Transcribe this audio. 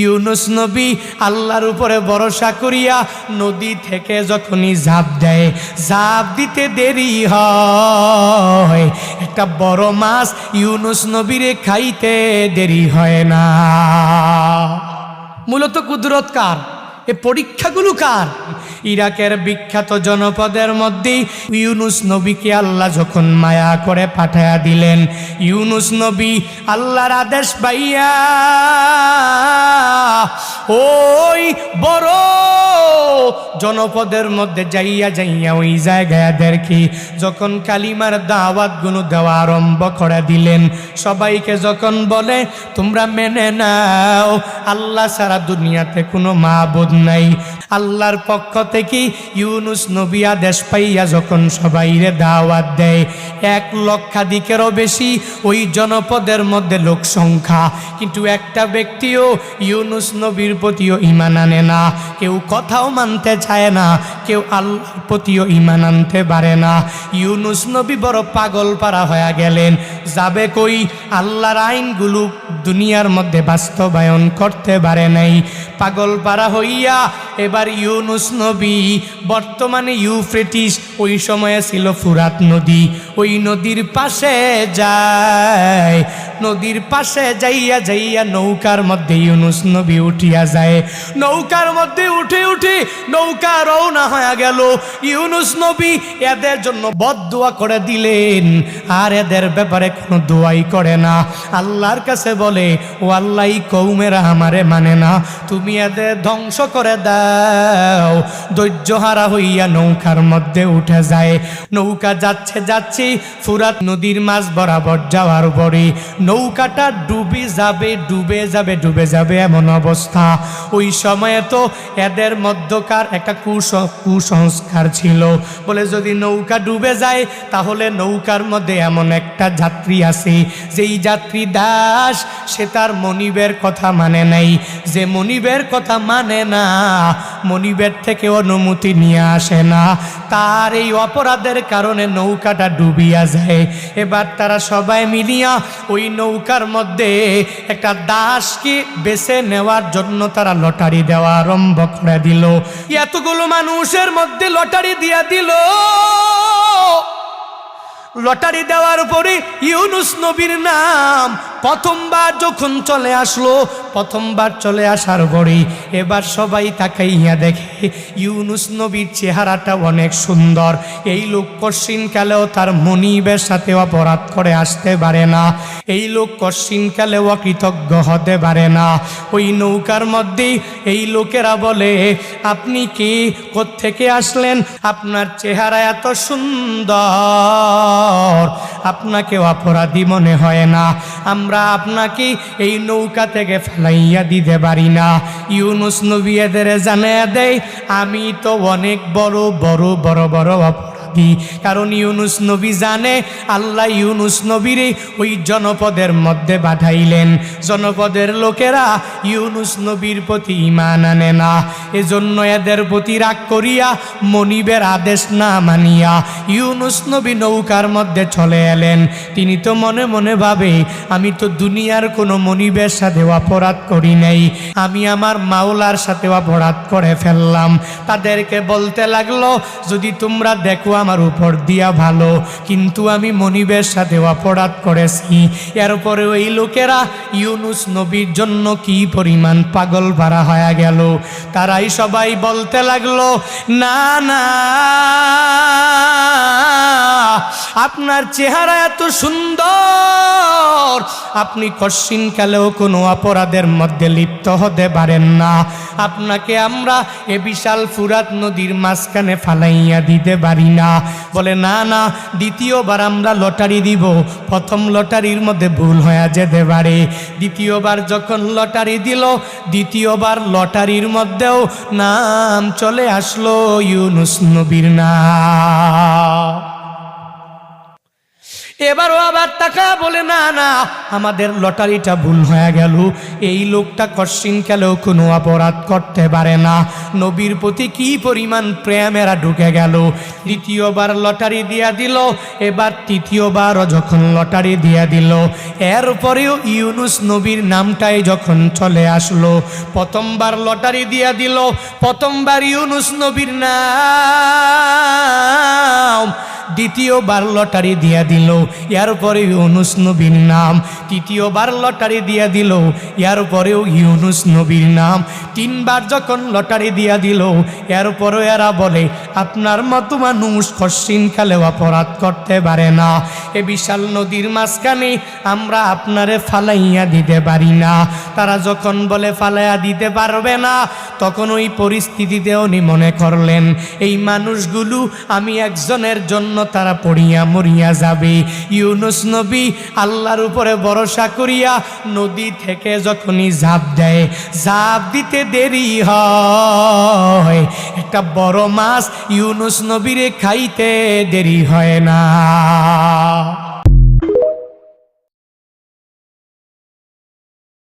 ইউনুস নবী আল্লাহর উপরে ভরসা করিয়া নদী থেকে যখনই ঝাঁপ দেয়, ঝাঁপ দিতে দেরি হয়, একটা বড় মাছ ইউনুস নবীরে খাইতে দেরি হয় না। মূলত কুদরত কার? এ পরীক্ষাগুলো কার? ইরাকের বিখ্যাত জনপদের মধ্যে ইউনুস নবীকে আল্লাহ যখন মায়া করে পাঠায়া দিলেন, ইউনুস নবী আল্লাহর আদেশ পাইয়া ওই বড় জনপদের মধ্যে যাইয়া ওই জায়গায় দেখি যখন কালিমার দাওয়াতগুলো দেওয়া আরম্ভ করে দিলেন, সবাইকে যখন বলে তোমরা মেনে নাও আল্লাহ ছাড়া দুনিয়াতে কোনো মাবুদ নাই, আল্লাহর পক্ষ থেকে ইউনুস নবী আদেশ পাইয়া যখন সবাইরে দাওয়াত দেয়, 1 লক্ষাধিকেরও বেশি ওই জনপদের মধ্যে লোক সংখ্যা, কিন্তু একটা ব্যক্তিও ইউনুস নবীর প্রতিও ঈমান আনে না, কেউ কথাও মানতে চায় না, কেউ আল্লাহর প্রতিও ঈমান আনতে পারে না। ইউনুস নবী বড় পাগল পারা হয়ে গেলেন, যাবে কই? আল্লাহর আইনগুলো দুনিয়ার মধ্যে বাস্তবায়ন করতে পারে নাই। পাগল পারা হইয়া এবার ইউনুস নবী বর্তমানে ইউফ্রেটিস, ওই সময়ে ছিল ফুরাত নদী, ওই নদীর পাশে যায়, নদীর পাশে যাইয়া নৌকার মধ্যে ইউনুস নবী উঠিয়া যায়। নৌকার মধ্যে উঠে নৌকা রওনা হয়ে গেল। ইউনুস নবী এদের জন্য বদদুয়া করে দিলেন, আর এদের ব্যাপারে কোনো দোয়াই করে না। আল্লাহর কাছে বলে, ও আল্লাহ, কওমেরা আমারে মানে না, তুমি এদের ধ্বংস করে দাও। ধৈর্যহারা হইয়া নৌকার মধ্যে উঠে যায়। নৌকা যাচ্ছে ফুরাত নদীর মাঝ বরাবর যাওয়ার পরে নৌকাটা ডুবে যাবে এমন অবস্থা। ওই সময়ে তো এদের মধ্যকার একটা কুসংস্কার ছিল, বলে যদি নৌকা ডুবে যায় তাহলে নৌকার মধ্যে এমন একটা যাত্রী আছে, যেই যাত্রী দাস, সে তার মনিবের কথা মানে নাই। যে মনিবের কথা মানে না, মনিবের থেকে অনুমতি নিয়ে আসে না, তার এই অপরাধের কারণে নৌকাটা ডুবিয়া যায়। এবার তারা সবাই মিলিয়া ওই নৌকার মধ্যে একটা দাসকে বেছে নেওয়ার জন্য তারা লটারি দেওয়া আরম্ভ করে দিল। এতগুলো মানুষের মধ্যে লটারি দিয়া দিল। লটারি দেওয়ার পরে ইউনুস নবীর নাম প্রথমবার যখন চলে আসলো, প্রথমবার চলে আসার পরে এবার সবাই তাকাইয়া দেখে ইউনুস নবীর চেহারাটা অনেক সুন্দর। এই লোক কশিনকালেও তার মনিবের সাথে অপরাধ করে আসতে পারে না, এই লোক কশিনকালেও অকৃতজ্ঞ হতে পারে না। ওই নৌকার মধ্যেই এই লোকেরা বলে, আপনি কি কোত্থেকে আসলেন? আপনার চেহারা এত সুন্দর, আপনাকে অপরাধী মনে হয় না, আমরা আপনাকে এই নৌকা থেকে ফেলাইয়া দিতে পারি না। ইউনুস নবী এদের জানিয়ে দেয়, আমি তো অনেক বড় অপরাধী। কারণ ইউনুস নবী জানে আল্লাহ ইউনুস নবীরে ওই জনপদের মধ্যে পাঠাইলেন। জনপদের লোকেরা ইউনুস নবীর প্রতি ঈমান আনে না, এজন্য এদের প্রতি রাগ করিয়া মনিবের আদেশ না মানিয়া ইউনুস নবী নৌকার মধ্যে চলে এলেন। তিনি তো মনে মনে ভাবে, আমি তো দুনিয়ার কোনো মনিবের সাথে অপরাধ করি নাই, আমি আমার মাওলার সাথে অপরাধ করে ফেললাম। তাদেরকে বলতে লাগলো, যদি তোমরা দেখো আমার উপর দিয়া ভালো, কিন্তু আমি মনিবের সাথে অপরাধ করেছি। এরপরে ওই লোকেরা ইউনুস নবীর জন্য কি পরিমাণ পাগল ভাড়া হয়ে গেল। তারাই সবাই বলতে লাগলো, না না, আপনার চেহারা এত সুন্দর, আপনি কশিনকালেও কোনো অপরাধের মধ্যে লিপ্ত হতে পারেন না, আপনাকে আমরা এ বিশাল ফুরাত নদীর মাঝখানে ফালাইয়া দিতে পারি না। বলে, না না, দ্বিতীয়বার আমরা লটারি দিব, প্রথম লটারির মধ্যে ভুল হয়ে যেতে পারে। দ্বিতীয়বার যখন লটারি দিল, দ্বিতীয়বার লটারির মধ্যেও নাম চলে আসলো ইউনুস নবীর নাম। এবারও আবার টাকা বলে না না, আমাদের লটারিটা ভুল হয়ে গেল। এই লোকটা কশ্চিনকালেও কোনো অপরাধ করতে পারে না। নবীর প্রতি কি পরিমাণ প্রেমেরা ঢুকে গেল। দ্বিতীয়বার লটারি দিয়া দিল, এবার তৃতীয়বারও যখন লটারি দিয়া দিল, এরপরেও ইউনুস নবীর নামটাই যখন চলে আসলো। প্রথমবার লটারি দিয়া দিল, প্রথমবার ইউনুস নবীর নাম, দ্বিতীয়বার লটারি দিয়া দিল, এরপরে ইউনুস নবীর নাম, তৃতীয়বার লটারি দিয়া দিল, এরপরেও ইউনুস নবীর নাম, তিনবার যখন লটারি দিয়া দিল, এরপরও এরা বলে আপনার মতো মানুষ কশ্চিনকালেও অপরাধ করতে পারে না। এ বিশাল নদীর মাঝখানে আমরা আপনারে ফালাইয়া দিতে পারি না। তারা যখন বলে ফালাইয়া দিতে পারবে না, তখন ওই পরিস্থিতিতে উনি মনে করলেন এই মানুষগুলো আমি একজনের জন্য তারা পড়িয়া মরিয়া যাবে। ইউনুস নবী আল্লাহর উপরে ভরসা করিয়া নদী থেকে যখনই ঝাঁপ দেয়, ঝাঁপ দিতে দেরি হয়, একটা বড় মাছ ইউনুস নবীরে খাইতে দেরি হয় না।